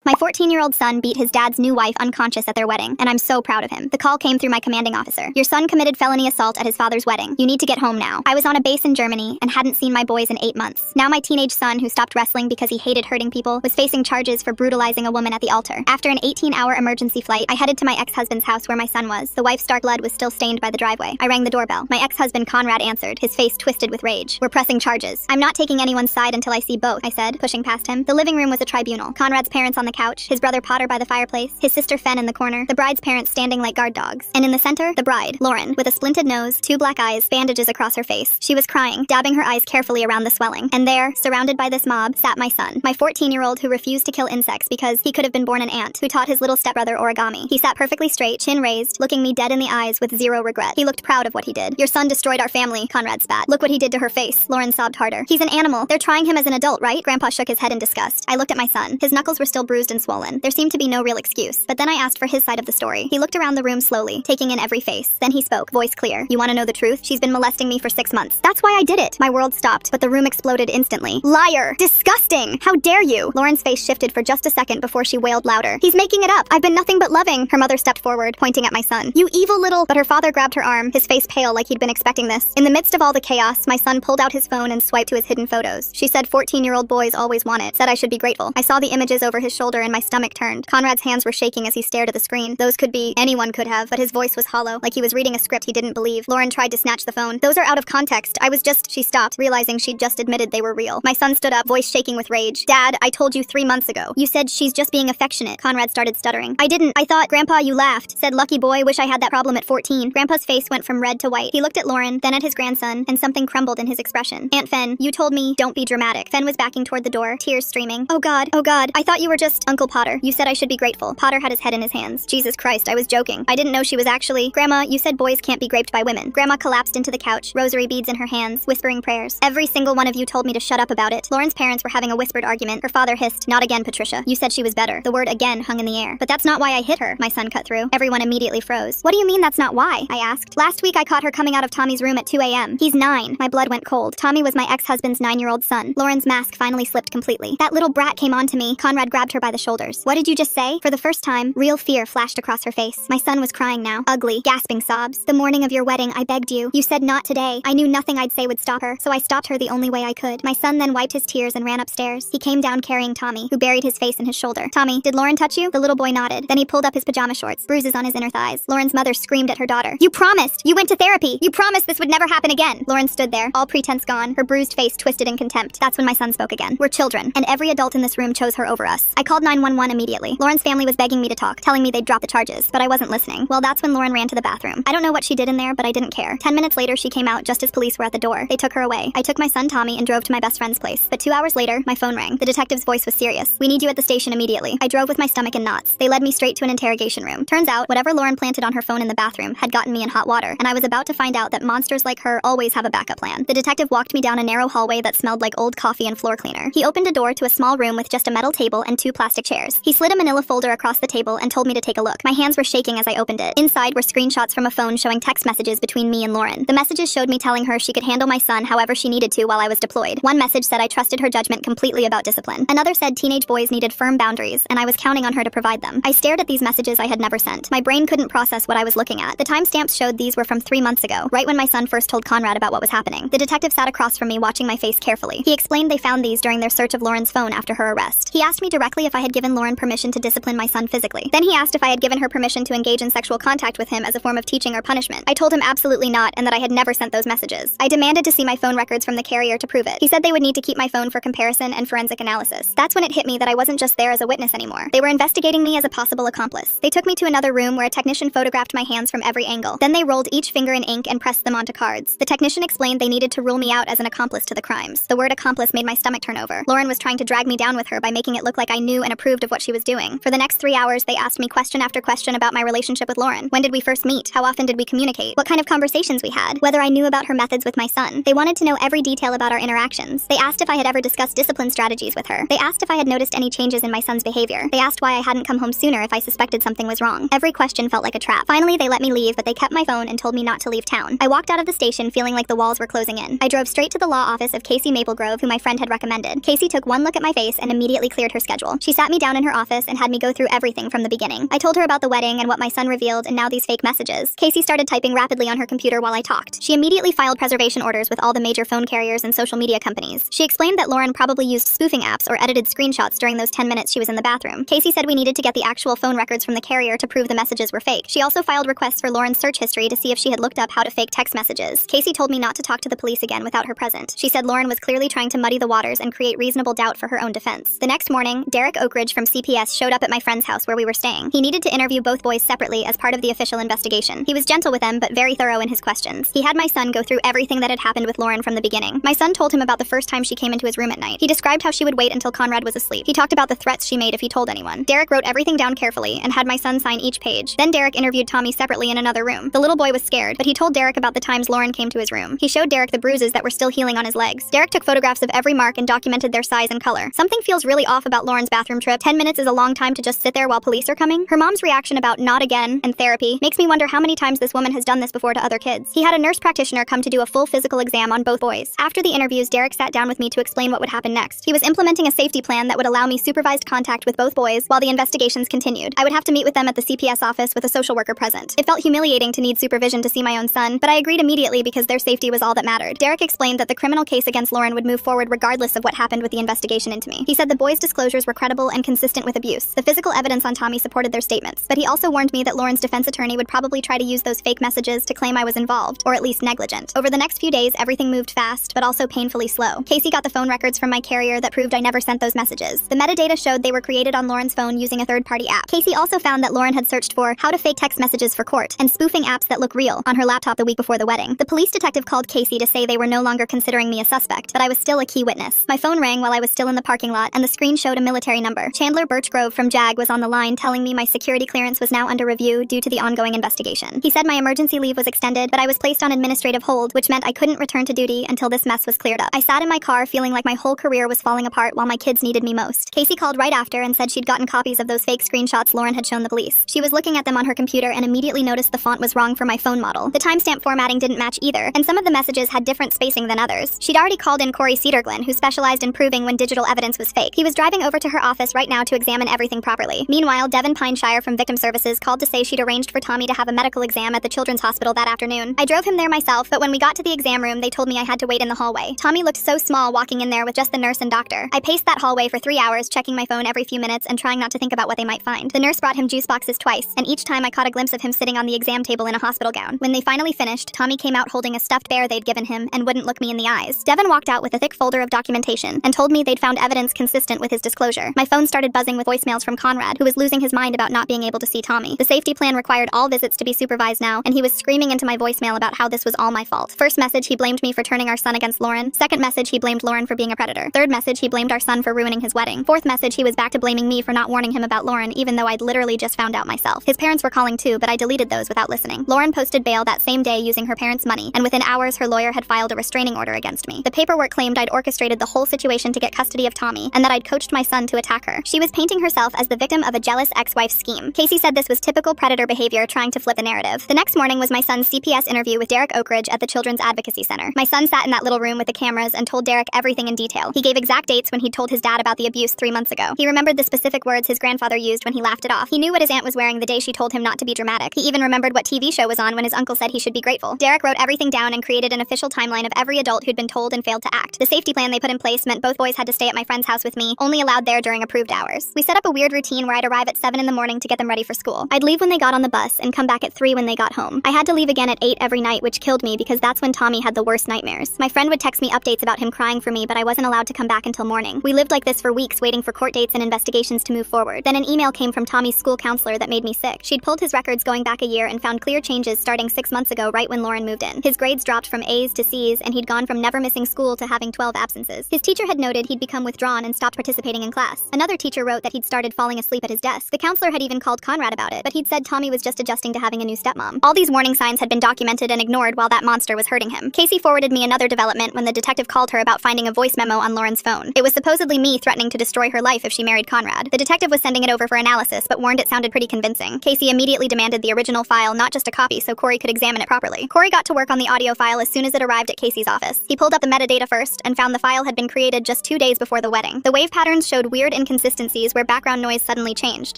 My 14-year-old son beat his dad's new wife unconscious at their wedding, and I'm so proud of him. The call came through my commanding officer. Your son committed felony assault at his father's wedding. You need to get home now. I was on a base in Germany and hadn't seen my boys in 8 months. Now my teenage son, who stopped wrestling because he hated hurting people, was facing charges for brutalizing a woman at the altar. After an 18-hour emergency flight, I headed to my ex-husband's house where my son was. The wife's dark blood was still stained by the driveway. I rang the doorbell. My ex-husband Conrad answered, his face twisted with rage. We're pressing charges. I'm not taking anyone's side until I see both, I said, pushing past him. The living room was a tribunal. Conrad's parents on the couch, his brother Potter by the fireplace, his sister Fen in the corner, the bride's parents standing like guard dogs. And in the center, the bride, Lauren, with a splinted nose, 2 black eyes, bandages across her face. She was crying, dabbing her eyes carefully around the swelling. And there, surrounded by this mob, sat my son, my 14-year-old who refused to kill insects because he could have been born an ant, who taught his little stepbrother origami. He sat perfectly straight, chin raised, looking me dead in the eyes with zero regret. He looked proud of what he did. Your son destroyed our family, Conrad spat. Look what he did to her face. Lauren sobbed harder. He's an animal. They're trying him as an adult, right? Grandpa shook his head in disgust. I looked at my son. His knuckles were still bruised and swollen. There seemed to be no real excuse. But then I asked for his side of the story. He looked around the room slowly, taking in every face. Then he spoke, voice clear. You want to know the truth? She's been molesting me for 6 months. That's why I did it. My world stopped, but the room exploded instantly. Liar! Disgusting! How dare you? Lauren's face shifted for just a second before she wailed louder. He's making it up. I've been nothing but loving. Her mother stepped forward, pointing at my son. You evil little... But her father grabbed her arm, his face pale like he'd been expecting this. In the midst of all the chaos, my son pulled out his phone and swiped to his hidden photos. She said 14-year-old boys always want it. Said I should be grateful. I saw the images over his shoulder and my stomach turned. Conrad's hands were shaking as he stared at the screen. Those could be... anyone could have, but his voice was hollow, like he was reading a script he didn't believe. Lauren tried to snatch the phone. Those are out of context. I was just... She stopped, realizing she'd just admitted they were real. My son stood up, voice shaking with rage. Dad, I told you 3 months ago. You said she's just being affectionate. Conrad started stuttering. I didn't. I thought... Grandpa, you laughed. Said, lucky boy, wish I had that problem at 14. Grandpa's face went from red to white. He looked at Lauren, then at his grandson, and something crumbled in his expression. Aunt Fen, you told me, don't be dramatic. Fen was backing toward the door, tears streaming. Oh God, I thought you were just... Uncle Potter. You said I should be grateful. Potter had his head in his hands. Jesus Christ, I was joking. I didn't know she was actually... Grandma, you said boys can't be raped by women. Grandma collapsed into the couch, rosary beads in her hands, whispering prayers. Every single one of you told me to shut up about it. Lauren's parents were having a whispered argument. Her father hissed, not again, Patricia. You said she was better. The word again hung in the air. But that's not why I hit her, my son cut through. Everyone immediately froze. What do you mean that's not why? I asked. Last week I caught her coming out of Tommy's room at 2 a.m. He's 9. My blood went cold. Tommy was my ex-husband's 9-year-old son. Lauren's mask finally slipped completely. That little brat came on to me. Conrad grabbed her by the shoulders. What did you just say? For the first time, real fear flashed across her face. My son was crying now. Ugly, gasping sobs. The morning of your wedding, I begged you. You said not today. I knew nothing I'd say would stop her, so I stopped her the only way I could. My son then wiped his tears and ran upstairs. He came down carrying Tommy, who buried his face in his shoulder. Tommy, did Lauren touch you? The little boy nodded. Then he pulled up his pajama shorts, bruises on his inner thighs. Lauren's mother screamed at her daughter. You promised! You went to therapy! You promised this would never happen again! Lauren stood there, all pretense gone, her bruised face twisted in contempt. That's when my son spoke again. We're children, and every adult in this room chose her over us. I called 911 immediately. Lauren's family was begging me to talk, telling me they'd drop the charges, but I wasn't listening. Well, that's when Lauren ran to the bathroom. I don't know what she did in there, but I didn't care. 10 minutes later, she came out just as police were at the door. They took her away. I took my son Tommy and drove to my best friend's place. But 2 hours later, my phone rang. The detective's voice was serious. We need you at the station immediately. I drove with my stomach in knots. They led me straight to an interrogation room. Turns out, whatever Lauren planted on her phone in the bathroom had gotten me in hot water, and I was about to find out that monsters like her always have a backup plan. The detective walked me down a narrow hallway that smelled like old coffee and floor cleaner. He opened a door to a small room with just a metal table and 2 plastic chairs. He slid a manila folder across the table and told me to take a look. My hands were shaking as I opened it. Inside were screenshots from a phone showing text messages between me and Lauren. The messages showed me telling her she could handle my son however she needed to while I was deployed. One message said I trusted her judgment completely about discipline. Another said teenage boys needed firm boundaries, and I was counting on her to provide them. I stared at these messages I had never sent. My brain couldn't process what I was looking at. The timestamps showed these were from 3 months ago, right when my son first told Conrad about what was happening. The detective sat across from me watching my face carefully. He explained they found these during their search of Lauren's phone after her arrest. He asked me directly if I had given Lauren permission to discipline my son physically. Then he asked if I had given her permission to engage in sexual contact with him as a form of teaching or punishment. I told him absolutely not and that I had never sent those messages. I demanded to see my phone records from the carrier to prove it. He said they would need to keep my phone for comparison and forensic analysis. That's when it hit me that I wasn't just there as a witness anymore. They were investigating me as a possible accomplice. They took me to another room where a technician photographed my hands from every angle. Then they rolled each finger in ink and pressed them onto cards. The technician explained they needed to rule me out as an accomplice to the crimes. The word accomplice made my stomach turn over. Lauren was trying to drag me down with her by making it look like I knew and approved of what she was doing. For the next 3 hours, they asked me question after question about my relationship with Lauren. When did we first meet? How often did we communicate? What kind of conversations we had? Whether I knew about her methods with my son. They wanted to know every detail about our interactions. They asked if I had ever discussed discipline strategies with her. They asked if I had noticed any changes in my son's behavior. They asked why I hadn't come home sooner if I suspected something was wrong. Every question felt like a trap. Finally, they let me leave, but they kept my phone and told me not to leave town. I walked out of the station feeling like the walls were closing in. I drove straight to the law office of Casey Maplegrove, who my friend had recommended. Casey took one look at my face and immediately cleared her schedule. She She sat me down in her office and had me go through everything from the beginning. I told her about the wedding and what my son revealed and now these fake messages. Casey started typing rapidly on her computer while I talked. She immediately filed preservation orders with all the major phone carriers and social media companies. She explained that Lauren probably used spoofing apps or edited screenshots during those 10 minutes she was in the bathroom. Casey said we needed to get the actual phone records from the carrier to prove the messages were fake. She also filed requests for Lauren's search history to see if she had looked up how to fake text messages. Casey told me not to talk to the police again without her present. She said Lauren was clearly trying to muddy the waters and create reasonable doubt for her own defense. The next morning, Derek Oakridge from CPS showed up at my friend's house where we were staying. He needed to interview both boys separately as part of the official investigation. He was gentle with them, but very thorough in his questions. He had my son go through everything that had happened with Lauren from the beginning. My son told him about the first time she came into his room at night. He described how she would wait until Conrad was asleep. He talked about the threats she made if he told anyone. Derek wrote everything down carefully and had my son sign each page. Then Derek interviewed Tommy separately in another room. The little boy was scared, but he told Derek about the times Lauren came to his room. He showed Derek the bruises that were still healing on his legs. Derek took photographs of every mark and documented their size and color. Something feels really off about Lauren's bathroom trip. 10 minutes is a long time to just sit there while police are coming. Her mom's reaction about not again and therapy makes me wonder how many times this woman has done this before to other kids. He had a nurse practitioner come to do a full physical exam on both boys. After the interviews, Derek sat down with me to explain what would happen next. He was implementing a safety plan that would allow me supervised contact with both boys while the investigations continued. I would have to meet with them at the CPS office with a social worker present. It felt humiliating to need supervision to see my own son, but I agreed immediately because their safety was all that mattered. Derek explained that the criminal case against Lauren would move forward regardless of what happened with the investigation into me. He said the boys' disclosures were credible and consistent with abuse. The physical evidence on Tommy supported their statements, but he also warned me that Lauren's defense attorney would probably try to use those fake messages to claim I was involved, or at least negligent. Over the next few days, everything moved fast, but also painfully slow. Casey got the phone records from my carrier that proved I never sent those messages. The metadata showed they were created on Lauren's phone using a third-party app. Casey also found that Lauren had searched for how to fake text messages for court and spoofing apps that look real on her laptop the week before the wedding. The police detective called Casey to say they were no longer considering me a suspect, but I was still a key witness. My phone rang while I was still in the parking lot, and the screen showed a military number. Chandler Birchgrove from JAG was on the line telling me my security clearance was now under review due to the ongoing investigation. He said my emergency leave was extended, but I was placed on administrative hold, which meant I couldn't return to duty until this mess was cleared up. I sat in my car feeling like my whole career was falling apart while my kids needed me most. Casey called right after and said she'd gotten copies of those fake screenshots Lauren had shown the police. She was looking at them on her computer and immediately noticed the font was wrong for my phone model. The timestamp formatting didn't match either, and some of the messages had different spacing than others. She'd already called in Corey Cedarglin, who specialized in proving when digital evidence was fake. He was driving over to her office right now to examine everything properly. Meanwhile, Devin Pineshire from Victim Services called to say she'd arranged for Tommy to have a medical exam at the Children's Hospital that afternoon. I drove him there myself, but when we got to the exam room, they told me I had to wait in the hallway. Tommy looked so small walking in there with just the nurse and doctor. I paced that hallway for 3 hours, checking my phone every few minutes and trying not to think about what they might find. The nurse brought him juice boxes twice, and each time I caught a glimpse of him sitting on the exam table in a hospital gown. When they finally finished, Tommy came out holding a stuffed bear they'd given him and wouldn't look me in the eyes. Devin walked out with a thick folder of documentation and told me they'd found evidence consistent with his disclosure. My phone started buzzing with voicemails from Conrad, who was losing his mind about not being able to see Tommy. The safety plan required all visits to be supervised now, and he was screaming into my voicemail about how this was all my fault. First message, he blamed me for turning our son against Lauren. Second message, he blamed Lauren for being a predator. Third message, he blamed our son for ruining his wedding. Fourth message, he was back to blaming me for not warning him about Lauren, even though I'd literally just found out myself. His parents were calling too, but I deleted those without listening. Lauren posted bail that same day using her parents' money, and within hours her lawyer had filed a restraining order against me. The paperwork claimed I'd orchestrated the whole situation to get custody of Tommy, and that I'd coached my son to attack her. She was painting herself as the victim of a jealous ex-wife's scheme. Casey said this was typical predator behavior trying to flip the narrative. The next morning was my son's CPS interview with Derek Oakridge at the Children's Advocacy Center. My son sat in that little room with the cameras and told Derek everything in detail. He gave exact dates when he'd told his dad about the abuse 3 months ago. He remembered the specific words his grandfather used when he laughed it off. He knew what his aunt was wearing the day she told him not to be dramatic. He even remembered what TV show was on when his uncle said he should be grateful. Derek wrote everything down and created an official timeline of every adult who'd been told and failed to act. The safety plan they put in place meant both boys had to stay at my friend's house with me, only allowed there during approved hours. We set up a weird routine where I'd arrive at 7 in the morning to get them ready for school. I'd leave when they got on the bus and come back at 3 when they got home. I had to leave again at 8 every night, which killed me because that's when Tommy had the worst nightmares. My friend would text me updates about him crying for me, but I wasn't allowed to come back until morning. We lived like this for weeks, waiting for court dates and investigations to move forward. Then an email came from Tommy's school counselor that made me sick. She'd pulled his records going back a year and found clear changes starting 6 months ago, right when Lauren moved in. His grades dropped from A's to C's, and he'd gone from never missing school to having 12 absences. His teacher had noted he'd become withdrawn and stopped participating in class. Another teacher wrote that he'd started falling asleep at his desk. The counselor had even called Conrad about it, but he'd said Tommy was just adjusting to having a new stepmom. All these warning signs had been documented and ignored while that monster was hurting him. Casey forwarded me another development when the detective called her about finding a voice memo on Lauren's phone. It was supposedly me threatening to destroy her life if she married Conrad. The detective was sending it over for analysis, but warned it sounded pretty convincing. Casey immediately demanded the original file, not just a copy, so Corey could examine it properly. Corey got to work on the audio file as soon as it arrived at Casey's office. He pulled up the metadata first and found the file had been created just 2 days before the wedding. The wave patterns showed weird inconsistencies where background noise suddenly changed.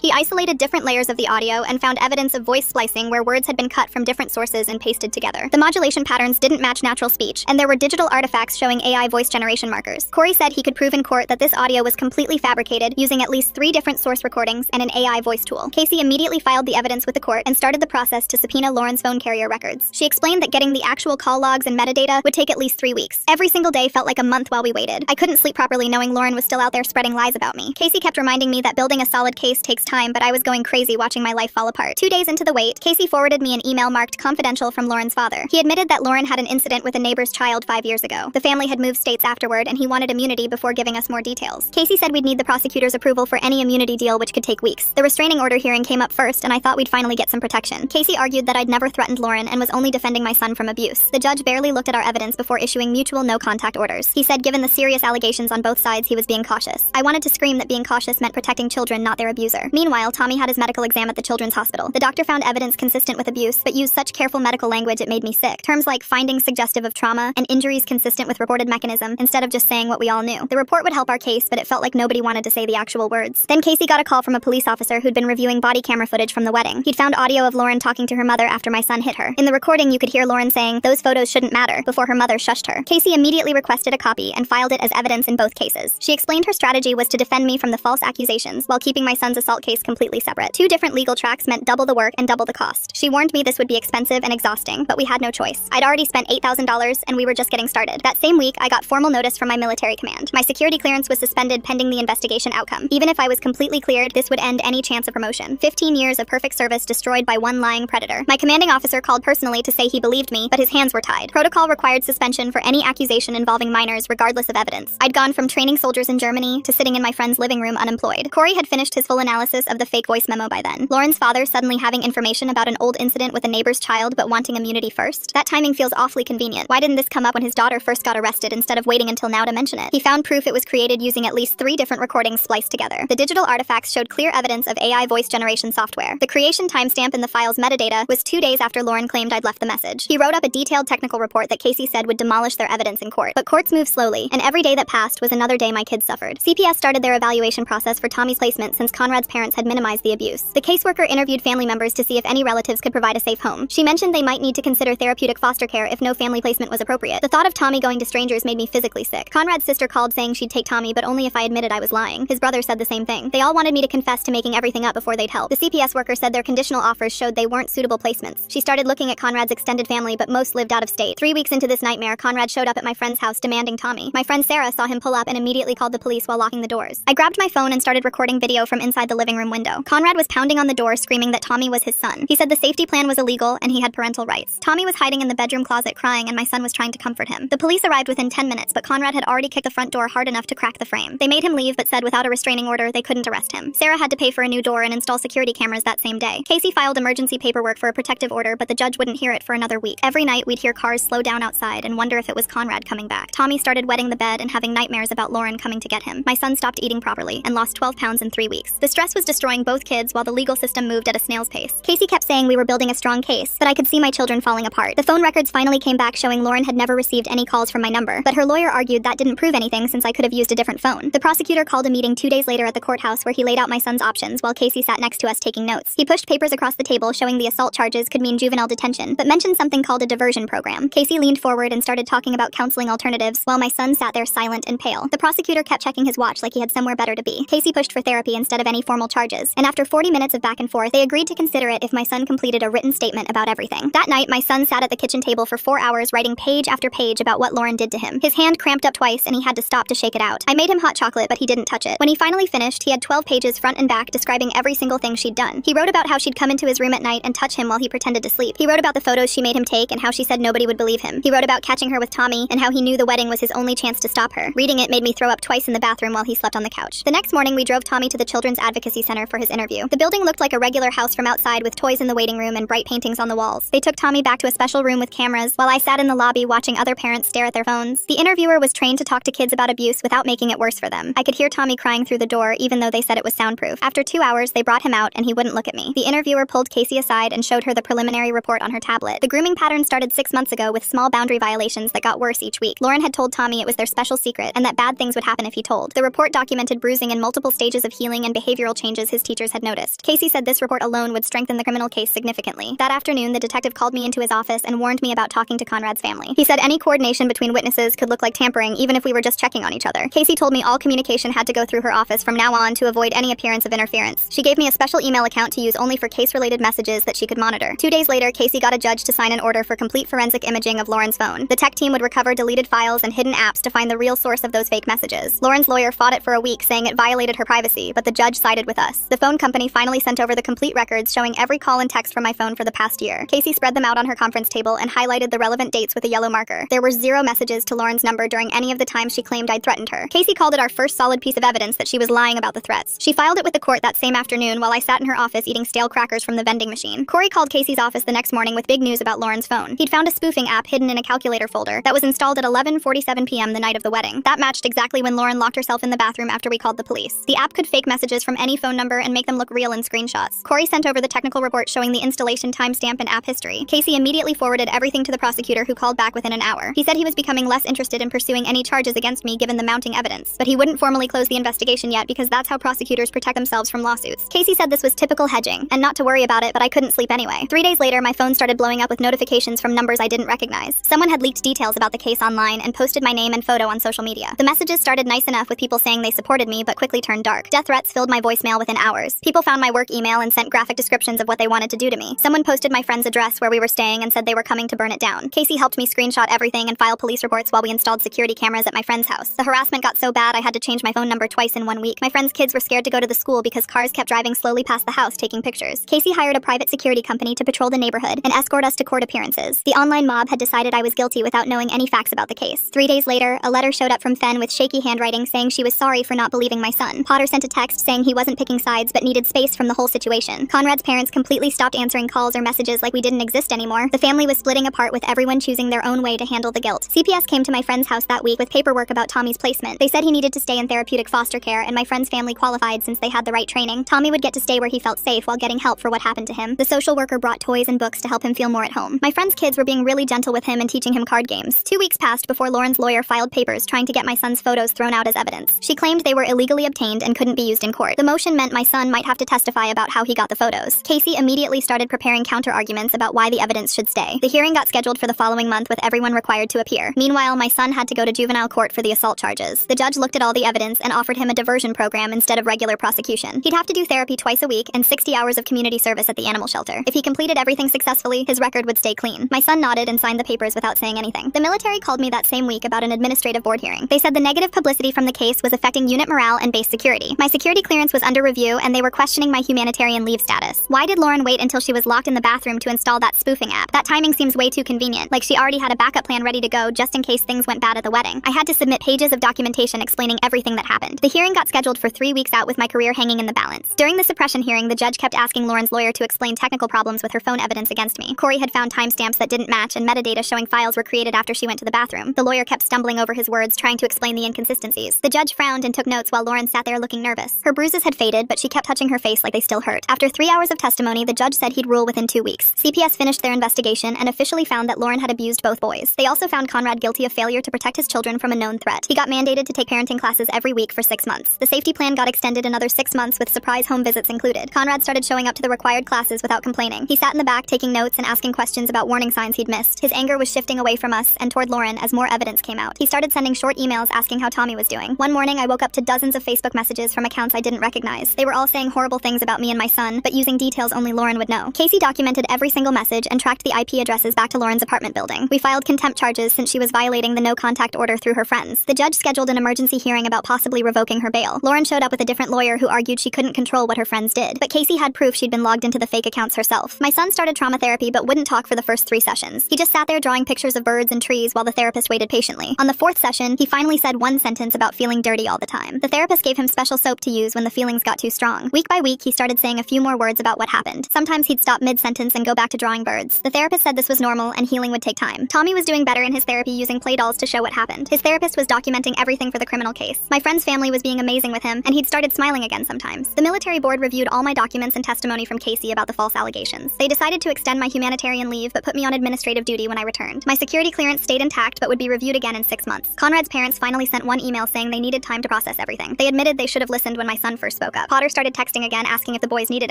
He isolated different layers of the audio and found evidence of voice splicing where words had been cut from different sources and pasted together. The modulation patterns didn't match natural speech, and there were digital artifacts showing AI voice generation markers. Corey said he could prove in court that this audio was completely fabricated using at least 3 different source recordings and an AI voice tool. Casey immediately filed the evidence with the court and started the process to subpoena Lauren's phone carrier records. She explained that getting the actual call logs and metadata would take at least 3 weeks. Every single day felt like a month while we waited. I couldn't sleep properly knowing Lauren was still out there spreading lies about me. Casey kept reminding me that building a solid case takes time, but I was going crazy watching my life fall apart. 2 days into the wait, Casey forwarded me an email marked confidential from Lauren's father. He admitted that Lauren had an incident with a neighbor's child 5 years ago. The family had moved states afterward, and he wanted immunity before giving us more details. Casey said we'd need the prosecutor's approval for any immunity deal, which could take weeks. The restraining order hearing came up first, and I thought we'd finally get some protection. Casey argued that I'd never threatened Lauren and was only defending my son from abuse. The judge barely looked at our evidence before issuing mutual no-contact orders. He said given the serious allegations on both sides, he was being cautious. I wanted to scream that being cautious meant protecting children, not their abuser. Meanwhile, Tommy had his medical exam at the children's hospital. The doctor found evidence consistent with abuse, but used such careful medical language it made me sick. Terms like findings suggestive of trauma and injuries consistent with reported mechanism, instead of just saying what we all knew. The report would help our case, but it felt like nobody wanted to say the actual words. Then Casey got a call from a police officer who'd been reviewing body camera footage from the wedding. He'd found audio of Lauren talking to her mother after my son hit her. In the recording, you could hear Lauren saying, "Those photos shouldn't matter," before her mother shushed her. Casey immediately requested a copy and filed it as evidence in both cases. She explained her strategy was to defend me from the false accusations while keeping my son's assault case completely separate. 2 different legal tracks meant double the work and double the cost. She warned me this would be expensive and exhausting, but we had no choice. I'd already spent $8,000 and we were just getting started. That same week, I got formal notice from my military command. My security clearance was suspended pending the investigation outcome. Even if I was completely cleared, this would end any chance of promotion. 15 years of perfect service destroyed by one lying predator. My commanding officer called personally to say he believed me, but his hands were tied. Protocol required suspension for any accusation involving minors regardless of evidence. I'd gone from training soldiers in Germany to sitting in my friend's living room unemployed. Corey had finished his full analysis of the fake voice memo by then. Lauren's father suddenly having information about an old incident with a neighbor's child but wanting immunity first? That timing feels awfully convenient. Why didn't this come up when his daughter first got arrested instead of waiting until now to mention it? He found proof it was created using at least 3 different recordings spliced together. The digital artifacts showed clear evidence of AI voice generation software. The creation timestamp in the file's metadata was 2 days after Lauren claimed I'd left the message. He wrote up a detailed technical report that Casey said would demolish their evidence in court. But courts move slowly, and every day that passed was another day my kids suffered. CPS started their evaluation process for Tommy's placement since Conrad's parents had minimized the abuse. The caseworker interviewed family members to see if any relatives could provide a safe home. She mentioned they might need to consider therapeutic foster care if no family placement was appropriate. The thought of Tommy going to strangers made me physically sick. Conrad's sister called saying she'd take Tommy, but only if I admitted I was lying. His brother said the same thing. They all wanted me to confess to making everything up before they'd help. The CPS worker said their conditional offers showed they weren't suitable placements. She started looking at Conrad's extended family, but most lived out of state. 3 weeks into this nightmare, Conrad showed up at my friend's house demanding Tommy. My friend Sarah saw him pull up and immediately called the police while locking the doors. I grabbed my phone and started recording video from inside the living room window. Conrad was pounding on the door screaming that Tommy was his son. He said the safety plan was illegal and he had parental rights. Tommy was hiding in the bedroom closet crying and my son was trying to comfort him. The police arrived within 10 minutes, but Conrad had already kicked the front door hard enough to crack the frame. They made him leave but said without a restraining order they couldn't arrest him. Sarah had to pay for a new door and install security cameras that same day. Casey filed emergency paperwork for a protective order, but the judge wouldn't hear it for another week. Every night we'd hear cars slow down outside and wonder if it was Conrad coming back. Tommy started wetting the bed and having nightmares about Lauren coming to get him. My son stopped eating properly and lost 12 pounds in 3 weeks. The stress was destroying both kids while the legal system moved at a snail's pace. Casey kept saying we were building a strong case, but I could see my children falling apart. The phone records finally came back showing Lauren had never received any calls from my number, but her lawyer argued that didn't prove anything since I could have used a different phone. The prosecutor called a meeting 2 days later at the courthouse where he laid out my son's options while Casey sat next to us taking notes. He pushed papers across the table showing the assault charges could mean juvenile detention, but mentioned something called a diversion program. Casey leaned forward and started talking about counseling alternatives while my son sat there silent and pale. The prosecutor kept checking his watch like he had somewhere better to be. Casey pushed for therapy instead of any formal charges, and after 40 minutes of back and forth, they agreed to consider it if my son completed a written statement about everything. That night, my son sat at the kitchen table for 4 hours writing page after page about what Lauren did to him. His hand cramped up twice and he had to stop to shake it out. I made him hot chocolate, but he didn't touch it. When he finally finished, he had 12 pages front and back describing every single thing she'd done. He wrote about how she'd come into his room at night and touch him while he pretended to sleep. He wrote about the photos she made him take and how she said nobody would believe him. He wrote about catching her with Tommy and how he knew the wedding was his only chance to stop her. Reading it made me throw up twice in the bathroom while he slept on the couch. The next morning, we drove Tommy to the Children's Advocacy Center for his interview. The building looked like a regular house from outside with toys in the waiting room and bright paintings on the walls. They took Tommy back to a special room with cameras while I sat in the lobby watching other parents stare at their phones. The interviewer was trained to talk to kids about abuse without making it worse for them. I could hear Tommy crying through the door even though they said it was soundproof. After 2 hours, they brought him out and he wouldn't look at me. The interviewer pulled Casey aside and showed her the preliminary report on her tablet. The grooming pattern started 6 months ago with small boundary violations that got worse each week. Lauren had told Tommy it was their special secret and that bad things would happen if he told. The report documented documented bruising and multiple stages of healing and behavioral changes his teachers had noticed. Casey said this report alone would strengthen the criminal case significantly. That afternoon, the detective called me into his office and warned me about talking to Conrad's family. He said any coordination between witnesses could look like tampering even if we were just checking on each other. Casey told me all communication had to go through her office from now on to avoid any appearance of interference. She gave me a special email account to use only for case-related messages that she could monitor. 2 days later, Casey got a judge to sign an order for complete forensic imaging of Lauren's phone. The tech team would recover deleted files and hidden apps to find the real source of those fake messages. Lauren's lawyer fought it for a week, saying it violated her privacy, but the judge sided with us. The phone company finally sent over the complete records showing every call and text from my phone for the past year. Casey spread them out on her conference table and highlighted the relevant dates with a yellow marker. There were 0 messages to Lauren's number during any of the times she claimed I'd threatened her. Casey called it our first solid piece of evidence that she was lying about the threats. She filed it with the court that same afternoon while I sat in her office eating stale crackers from the vending machine. Corey called Casey's office the next morning with big news about Lauren's phone. He'd found a spoofing app hidden in a calculator folder that was installed at 11:47 p.m. the night of the wedding. That matched exactly when Lauren locked herself in the bathroom after we called the police. The app could fake messages from any phone number and make them look real in screenshots. Corey sent over the technical report showing the installation timestamp and app history. Casey immediately forwarded everything to the prosecutor, who called back within an hour. He said he was becoming less interested in pursuing any charges against me given the mounting evidence, but he wouldn't formally close the investigation yet because that's how prosecutors protect themselves from lawsuits. Casey said this was typical hedging, and not to worry about it, but I couldn't sleep anyway. 3 days later, my phone started blowing up with notifications from numbers I didn't recognize. Someone had leaked details about the case online and posted my name and photo on social media. The messages started nice enough with people saying they supported me, but quickly turned dark. Death threats filled my voicemail within hours. People found my work email and sent graphic descriptions of what they wanted to do to me. Someone posted my friend's address where we were staying and said they were coming to burn it down. Casey helped me screenshot everything and file police reports while we installed security cameras at my friend's house. The harassment got so bad I had to change my phone number twice in 1 week. My friend's kids were scared to go to the school because cars kept driving slowly past the house taking pictures. Casey hired a private security company to patrol the neighborhood and escort us to court appearances. The online mob had decided I was guilty without knowing any facts about the case. 3 days later, a letter showed up from Fenn with shaky handwriting saying she was sorry for not believing my son. Potter sent a text saying he wasn't picking sides but needed space from the whole situation. Conrad's parents completely stopped answering calls or messages like we didn't exist anymore. The family was splitting apart with everyone choosing their own way to handle the guilt. CPS came to my friend's house that week with paperwork about Tommy's placement. They said he needed to stay in therapeutic foster care and my friend's family qualified since they had the right training. Tommy would get to stay where he felt safe while getting help for what happened to him. The social worker brought toys and books to help him feel more at home. My friend's kids were being really gentle with him and teaching him card games. 2 weeks passed before Lauren's lawyer filed papers trying to get my son's photos thrown out as evidence. She claimed they were illegally obtained and couldn't be used in court. The motion meant my son might have to testify about how he got the photos. Casey immediately started preparing counter-arguments about why the evidence should stay. The hearing got scheduled for the following month with everyone required to appear. Meanwhile, my son had to go to juvenile court for the assault charges. The judge looked at all the evidence and offered him a diversion program instead of regular prosecution. He'd have to do therapy twice a week and 60 hours of community service at the animal shelter. If he completed everything successfully, his record would stay clean. My son nodded and signed the papers without saying anything. The military called me that same week about an administrative board hearing. They said the negative publicity from the case was affecting unit morale and base security. My security clearance was under review and they were questioning my humanitarian leave status. Why did Lauren wait until she was locked in the bathroom to install that spoofing app? That timing seems way too convenient, like she already had a backup plan ready to go just in case things went bad at the wedding. I had to submit pages of documentation explaining everything that happened. The hearing got scheduled for 3 weeks out with my career hanging in the balance. During the suppression hearing, the judge kept asking Lauren's lawyer to explain technical problems with her phone evidence against me. Corey had found timestamps that didn't match and metadata showing files were created after she went to the bathroom. The lawyer kept stumbling over his words, trying to explain the inconsistencies. The judge frowned and took notes while Lauren sat there looking nervous. Her bruises had faded, but she kept touching her face like they still hurt. After 3 hours of testimony, the judge said he'd rule within 2 weeks. CPS finished their investigation and officially found that Lauren had abused both boys. They also found Conrad guilty of failure to protect his children from a known threat. He got mandated to take parenting classes every week for 6 months. The safety plan got extended another 6 months with surprise home visits included. Conrad started showing up to the required classes without complaining. He sat in the back taking notes and asking questions about warning signs he'd missed. His anger was shifting away from us and toward Lauren as more evidence came out. He started sending short emails asking how Tommy was doing. One morning, I woke up to dozens of Facebook messages from accounts I didn't recognize. They were all saying horrible things about me and my son, but using details only Lauren would know. Casey documented every single message and tracked the IP addresses back to Lauren's apartment building. We filed contempt charges since she was violating the no-contact order through her friends. The judge scheduled an emergency hearing about possibly revoking her bail. Lauren showed up with a different lawyer who argued she couldn't control what her friends did, but Casey had proof she'd been logged into the fake accounts herself. My son started trauma therapy but wouldn't talk for the first 3 sessions. He just sat there drawing pictures of birds and trees while the therapist waited patiently. On the 4th session, he finally said one sentence about feeling dirty all the time. The therapist gave him special soap to use when the feelings got too strong. Week by week, he started saying a few more words about what happened. Sometimes he'd stop mid-sentence and go back to drawing birds. The therapist said this was normal and healing would take time. Tommy was doing better in his therapy using play dolls to show what happened. His therapist was documenting everything for the criminal case. My friend's family was being amazing with him, and he'd started smiling again sometimes. The military board reviewed all my documents and testimony from Casey about the false allegations. They decided to extend my humanitarian leave but put me on administrative duty when I returned. My security clearance stayed intact but would be reviewed again in 6 months. Conrad's parents finally sent one email saying they needed time to process everything. everything. They admitted they should have listened when my son first spoke up. Potter started texting again, asking if the boys needed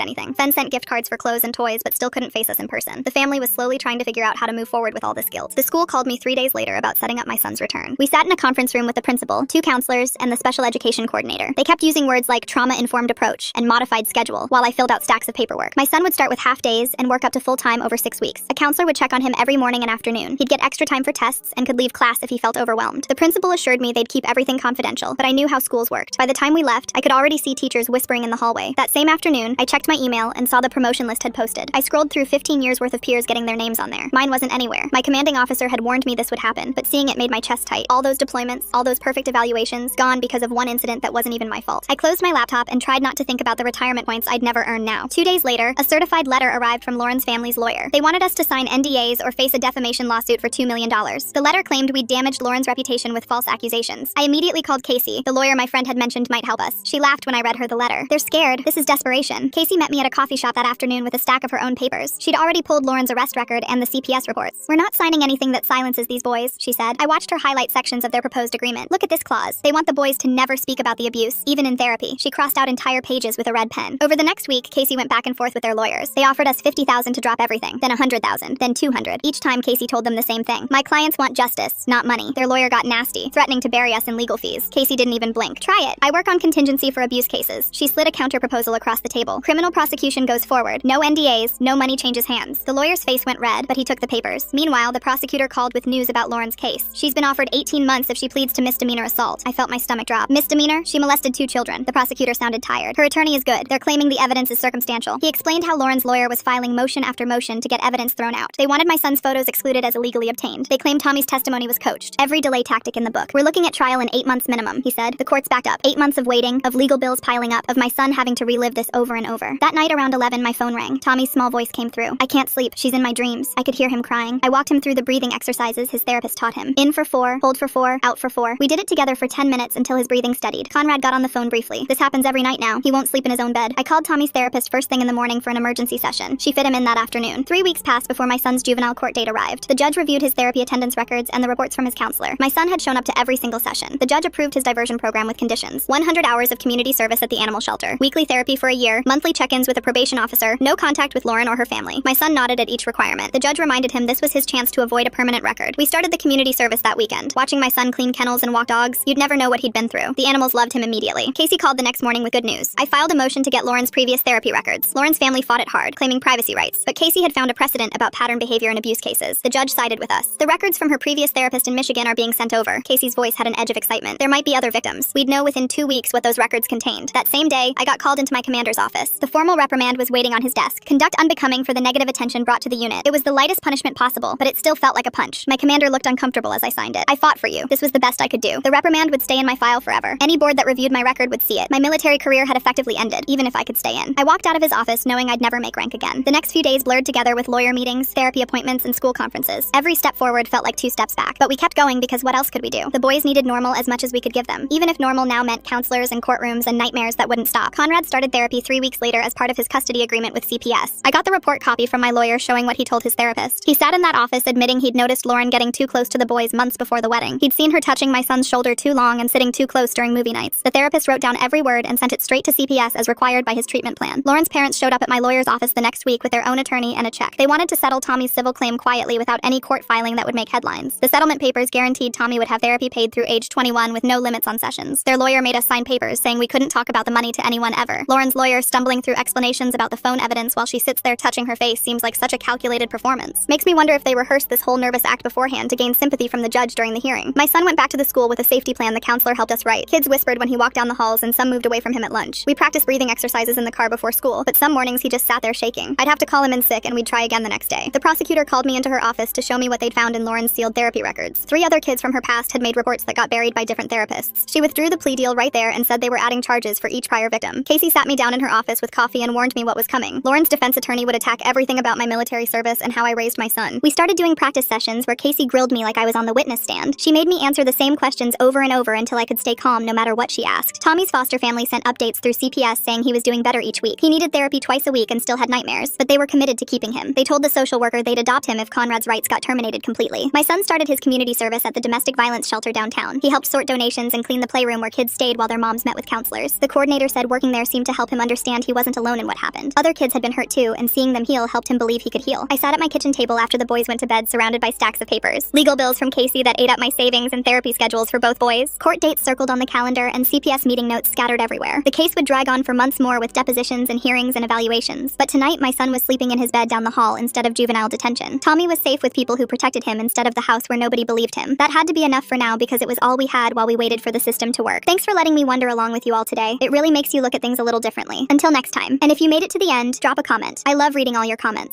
anything. Fen sent gift cards for clothes and toys, but still couldn't face us in person. The family was slowly trying to figure out how to move forward with all this guilt. The school called me 3 days later about setting up my son's return. We sat in a conference room with the principal, 2 counselors, and the special education coordinator. They kept using words like trauma-informed approach and modified schedule while I filled out stacks of paperwork. My son would start with half days and work up to full time over 6 weeks. A counselor would check on him every morning and afternoon. He'd get extra time for tests and could leave class if he felt overwhelmed. The principal assured me they'd keep everything confidential, but I knew how schools worked. By the time we left, I could already see teachers whispering in the hallway. That same afternoon, I checked my email and saw the promotion list had posted. I scrolled through 15 years worth of peers getting their names on there. Mine wasn't anywhere. My commanding officer had warned me this would happen, but seeing it made my chest tight. All those deployments, all those perfect evaluations, gone because of one incident that wasn't even my fault. I closed my laptop and tried not to think about the retirement points I'd never earned now. 2 days later, a certified letter arrived from Lauren's family's lawyer. They wanted us to sign NDAs or face a defamation lawsuit for $2 million. The letter claimed we'd damaged Lauren's reputation with false accusations. I immediately called Casey, the lawyer my friend had mentioned might help us. She laughed when I read her the letter. They're scared. This is desperation. Casey met me at a coffee shop that afternoon with a stack of her own papers. She'd already pulled Lauren's arrest record and the CPS reports. We're not signing anything that silences these boys, she said. I watched her highlight sections of their proposed agreement. Look at this clause. They want the boys to never speak about the abuse, even in therapy. She crossed out entire pages with a red pen. Over the next week, Casey went back and forth with their lawyers. They offered us $50,000 to drop everything, then $100,000, then $200. Each time Casey told them the same thing. My clients want justice, not money. Their lawyer got nasty, threatening to bury us in legal fees. Casey didn't even blink. Try it. I work on contingency for abuse cases. She slid a counter proposal across the table. Criminal prosecution goes forward. No NDAs, no money changes hands. The lawyer's face went red, but he took the papers. Meanwhile, the prosecutor called with news about Lauren's case. She's been offered 18 months if she pleads to misdemeanor assault. I felt my stomach drop. Misdemeanor? She molested 2 children. The prosecutor sounded tired. Her attorney is good. They're claiming the evidence is circumstantial. He explained how Lauren's lawyer was filing motion after motion to get evidence thrown out. They wanted my son's photos excluded as illegally obtained. They claimed Tommy's testimony was coached. Every delay tactic in the book. We're looking at trial in 8 months minimum, he said. The court's backed up. 8 months of waiting, of legal bills piling up, of my son having to relive this over and over. That night around 11, my phone rang. Tommy's small voice came through. I can't sleep. She's in my dreams. I could hear him crying. I walked him through the breathing exercises his therapist taught him. In for 4, hold for 4, out for 4. We did it together for 10 minutes until his breathing steadied. Conrad got on the phone briefly. This happens every night now. He won't sleep in his own bed. I called Tommy's therapist first thing in the morning for an emergency session. She fit him in that afternoon. 3 weeks passed before my son's juvenile court date arrived. The judge reviewed his therapy attendance records and the reports from his counselor. My son had shown up to every single session. The judge approved his diversion program with conditions. 100 hours of community service at the animal shelter. Weekly therapy for a year. Monthly check-ins with a probation officer. No contact with Lauren or her family. My son nodded at each requirement. The judge reminded him this was his chance to avoid a permanent record. We started the community service that weekend. Watching my son clean kennels and walk dogs, you'd never know what he'd been through. The animals loved him immediately. Casey called the next morning with good news. I filed a motion to get Lauren's previous therapy records. Lauren's family fought it hard, claiming privacy rights, but Casey had found a precedent about pattern behavior in abuse cases. The judge sided with us. The records from her previous therapist in Michigan are being sent over. Casey's voice had an edge of excitement. There might be other victims. We'd know within 2 weeks what those records contained. That same day, I got called into my commander's office. The formal reprimand was waiting on his desk. Conduct unbecoming for the negative attention brought to the unit. It was the lightest punishment possible, but it still felt like a punch. My commander looked uncomfortable as I signed it. I fought for you. This was the best I could do. The reprimand would stay in my file forever. Any board that reviewed my record would see it. My military career had effectively ended, even if I could stay in. I walked out of his office knowing I'd never make rank again. The next few days blurred together with lawyer meetings, therapy appointments, and school conferences. Every step forward felt like 2 steps back. But we kept going because what else could we do? The boys needed normal as much as we could give them, even if normal now meant counselors and courtrooms and nightmares that wouldn't stop. Conrad started therapy 3 weeks later as part of his custody agreement with CPS. I got the report copy from my lawyer showing what he told his therapist. He sat in that office admitting he'd noticed Lauren getting too close to the boys months before the wedding. He'd seen her touching my son's shoulder too long and sitting too close during movie nights. The therapist wrote down every word and sent it straight to CPS as required by his treatment plan. Lauren's parents showed up at my lawyer's office the next week with their own attorney and a check. They wanted to settle Tommy's civil claim quietly without any court filing that would make headlines. The settlement papers guaranteed Tommy would have therapy paid through age 21 with no limits on sessions. Their lawyer made us sign papers saying we couldn't talk about the money to anyone ever. Lauren's lawyer stumbling through explanations about the phone evidence while she sits there touching her face seems like such a calculated performance. Makes me wonder if they rehearsed this whole nervous act beforehand to gain sympathy from the judge during the hearing. My son went back to the school with a safety plan the counselor helped us write. Kids whispered when he walked down the halls and some moved away from him at lunch. We practiced breathing exercises in the car before school, but some mornings he just sat there shaking. I'd have to call him in sick and we'd try again the next day. The prosecutor called me into her office to show me what they'd found in Lauren's sealed therapy records. 3 other kids from her past had made reports that got buried by different therapists. She withdrew the plea deal right there and said they were adding charges for each prior victim. Casey sat me down in her office with coffee and warned me what was coming. Lauren's defense attorney would attack everything about my military service and how I raised my son. We started doing practice sessions where Casey grilled me like I was on the witness stand. She made me answer the same questions over and over until I could stay calm no matter what she asked. Tommy's foster family sent updates through CPS saying he was doing better each week. He needed therapy twice a week and still had nightmares, but they were committed to keeping him. They told the social worker they'd adopt him if Conrad's rights got terminated completely. My son started his community service at the domestic violence shelter downtown. He helped sort donations and clean the playroom room where kids stayed while their moms met with counselors. The coordinator said working there seemed to help him understand he wasn't alone in what happened. Other kids had been hurt too, and seeing them heal helped him believe he could heal. I sat at my kitchen table after the boys went to bed, surrounded by stacks of papers. Legal bills from Casey that ate up my savings and therapy schedules for both boys. Court dates circled on the calendar and CPS meeting notes scattered everywhere. The case would drag on for months more with depositions and hearings and evaluations. But tonight, my son was sleeping in his bed down the hall instead of juvenile detention. Tommy was safe with people who protected him instead of the house where nobody believed him. That had to be enough for now because it was all we had while we waited for the system to work. Thanks for letting me wonder along with you all today. It really makes you look at things a little differently. Until next time. And if you made it to the end, drop a comment. I love reading all your comments.